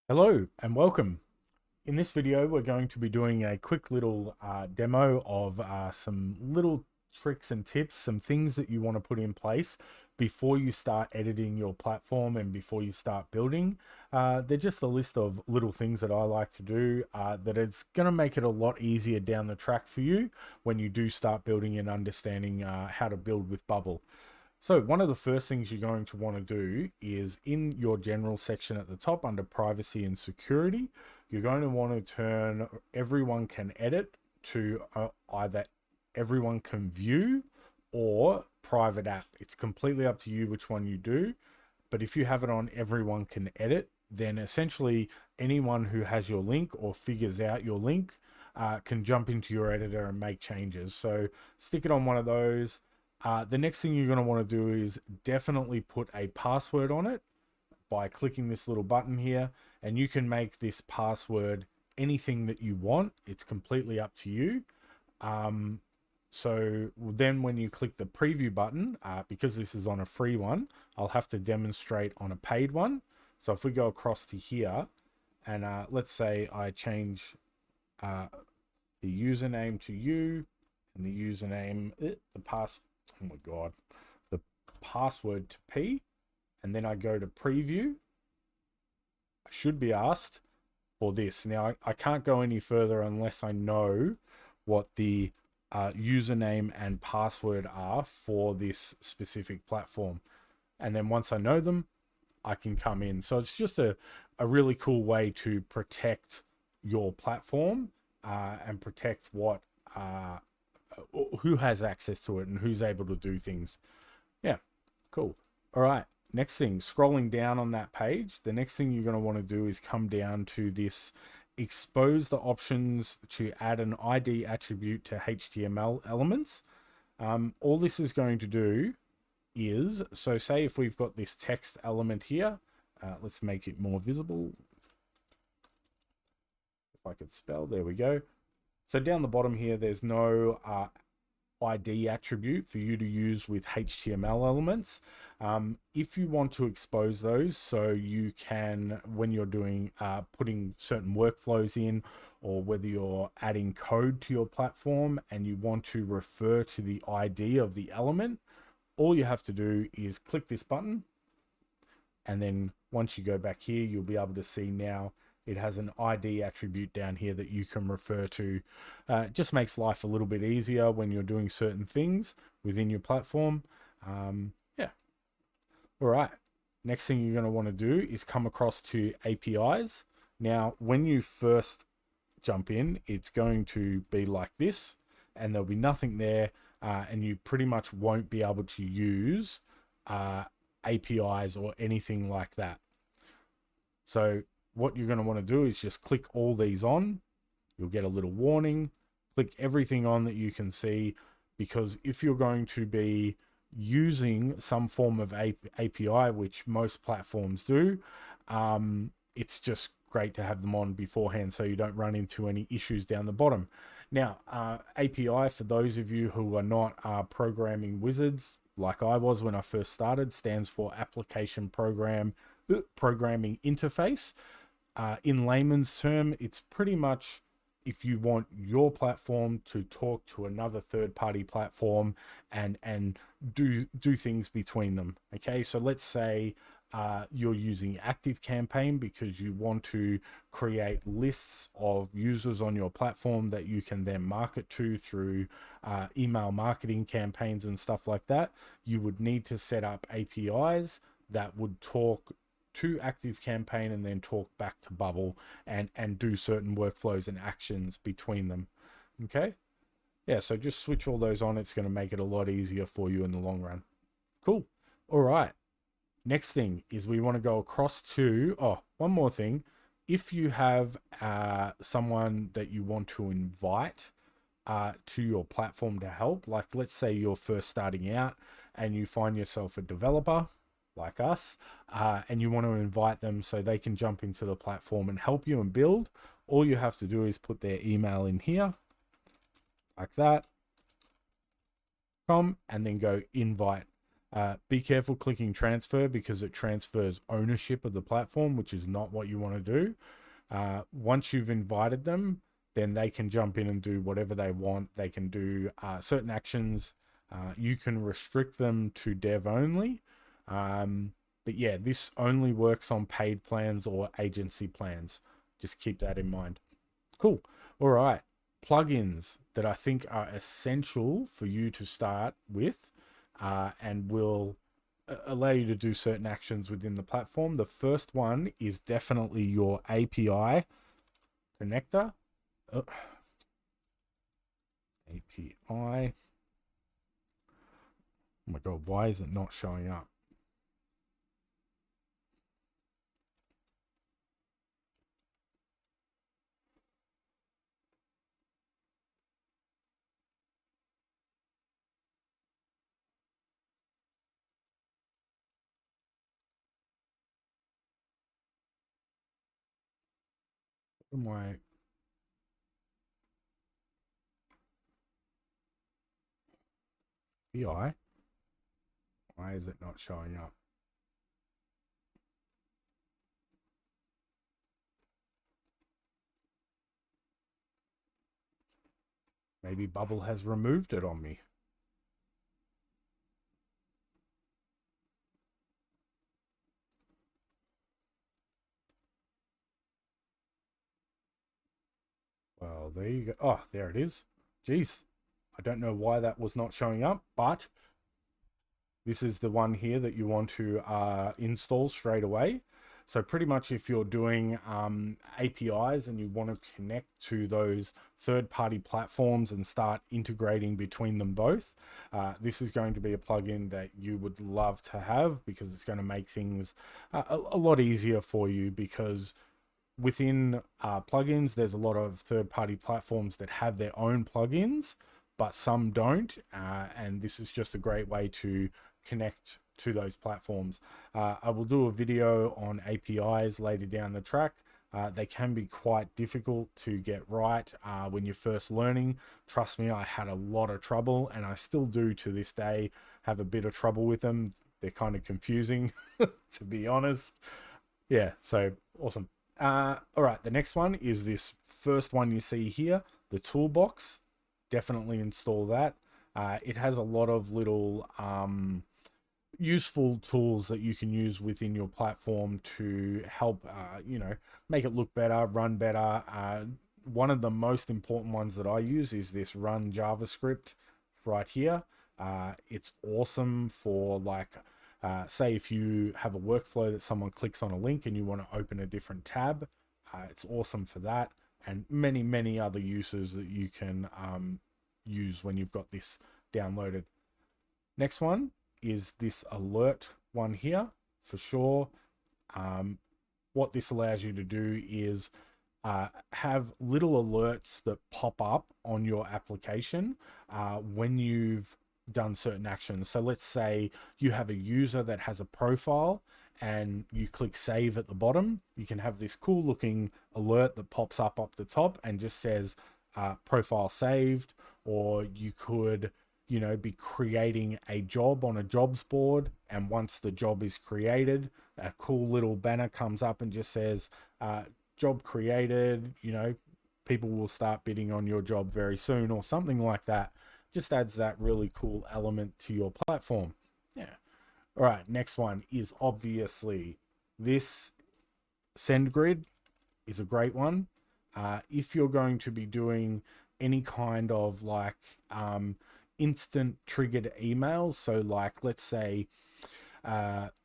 Hello and welcome. In this video, we're going to be doing a quick little demo of some little tricks and tips, some things that you want to put in place before you start editing your platform and before you start building. They're just a list of little things that I like to do that it's going to make it a lot easier down the track for you when you do start building and understanding how to build with Bubble. So one of the first things you're going to want to do is in your general section at the top under privacy and security, you're going to want to turn everyone can edit to either everyone can view or private app. It's completely up to you which one you do. But if you have it on everyone can edit, then essentially anyone who has your link or figures out your link can jump into your editor and make changes. So stick it on one of those. The next thing you're going to want to do is definitely put a password on it by clicking this little button here, and you can make this password anything that you want. It's completely up to you. So then when you click the preview button, because this is on a free one, I'll have to demonstrate on a paid one. So if we go across to here and let's say I change the username to you and the username, oh my God, the password to P, and then I go to preview, I should be asked for this. Now, I can't go any further unless I know what the username and password are for this specific platform. And then once I know them, I can come in. So it's just a really cool way to protect your platform and protect what who has access to it and who's able to do things. Yeah, cool. All right. Next thing, scrolling down on that page, the next thing you're going to want to do is come down to this expose the options to add an ID attribute to HTML elements. All this is going to do is, so say if we've got this text element here, let's make it more visible. If I could spell, there we go. So down the bottom here, there's no ID attribute for you to use with HTML elements. If you want to expose those, so you can, when you're doing putting certain workflows in, or whether you're adding code to your platform and you want to refer to the ID of the element, all you have to do is click this button. And then once you go back here, you'll be able to see now it has an ID attribute down here that you can refer to. It just makes life a little bit easier when you're doing certain things within your platform. Yeah. All right. Next thing you're going to want to do is come across to APIs. Now, when you first jump in, it's going to be like this, and there'll be nothing there, and you pretty much won't be able to use APIs or anything like that. So what you're going to want to do is just click all these on. You'll get a little warning. Click everything on that you can see, because if you're going to be using some form of API, which most platforms do, it's just great to have them on beforehand so you don't run into any issues down the bottom. Now, API, for those of you who are not programming wizards like I was when I first started, stands for Application Programming Interface. In layman's term, it's pretty much if you want your platform to talk to another third-party platform and do things between them. Okay, so let's say you're using ActiveCampaign because you want to create lists of users on your platform that you can then market to through email marketing campaigns and stuff like that. You would need to set up APIs that would talk to ActiveCampaign and then talk back to Bubble and do certain workflows and actions between them. Okay, yeah, so just switch all those on. It's going to make it a lot easier for you in the long run. Cool. All right, next thing is we want to go across to, one more thing. If you have someone that you want to invite to your platform to help, like let's say you're first starting out and you find yourself a developer like us, and you want to invite them so they can jump into the platform and help you and build, all you have to do is put their email in here like that, and then go invite. Be careful clicking transfer because it transfers ownership of the platform, which is not what you want to do. Once you've invited them, then they can jump in and do whatever they want. They can do certain actions. You can restrict them to dev only. But yeah, this only works on paid plans or agency plans. Just keep that in mind. Cool. All right. Plugins that I think are essential for you to start with and will allow you to do certain actions within the platform. The first one is definitely your API connector. Oh. API. Oh my God, why is it not showing up? My BI. Why is it not showing up? Maybe Bubble has removed it on me. Well, there you go. Oh, there it is. Jeez. I don't know why that was not showing up, but this is the one here that you want to install straight away. So pretty much if you're doing APIs and you want to connect to those third-party platforms and start integrating between them both, this is going to be a plugin that you would love to have because it's going to make things a lot easier for you, because within plugins, there's a lot of third-party platforms that have their own plugins, but some don't. And this is just a great way to connect to those platforms. I will do a video on APIs later down the track. They can be quite difficult to get right when you're first learning. Trust me, I had a lot of trouble, and I still do to this day have a bit of trouble with them. They're kind of confusing, to be honest. Yeah, so awesome. All right, the next one is this first one you see here, the toolbox. Definitely install that. It has a lot of little useful tools that you can use within your platform to help, make it look better, run better. One of the most important ones that I use is this Run JavaScript right here. It's awesome for say if you have a workflow that someone clicks on a link and you want to open a different tab, it's awesome for that, and many other uses that you can use when you've got this downloaded. Next one is this alert one here for sure. What this allows you to do is have little alerts that pop up on your application when you've done certain actions. So let's say you have a user that has a profile and you click save at the bottom. You can have this cool looking alert that pops up the top and just says profile saved. Or you could, be creating a job on a jobs board, and once the job is created, a cool little banner comes up and just says job created. People will start bidding on your job very soon, or something like that. Just adds that really cool element to your platform. Yeah. All right, next one is obviously this SendGrid is a great one. If you're going to be doing any kind of instant triggered emails, so let's say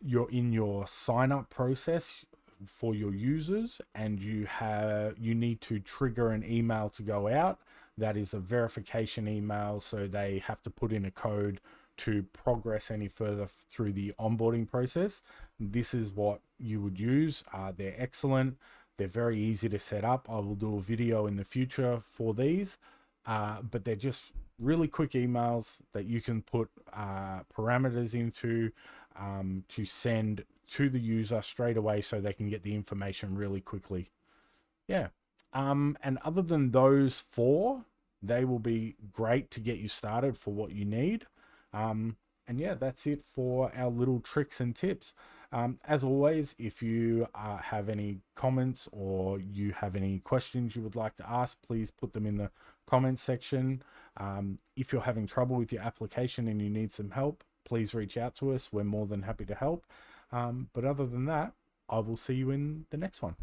you're in your sign up process for your users and you need to trigger an email to go out. That is a verification email, so they have to put in a code to progress any further through the onboarding process. This is what you would use. They're excellent. They're very easy to set up. I will do a video in the future for these, but they're just really quick emails that you can put parameters into to send to the user straight away so they can get the information really quickly. Yeah. And other than those four, they will be great to get you started for what you need. And yeah, that's it for our little tricks and tips. As always, if you have any comments or you have any questions you would like to ask, please put them in the comments section. If you're having trouble with your application and you need some help, please reach out to us. We're more than happy to help. But other than that, I will see you in the next one.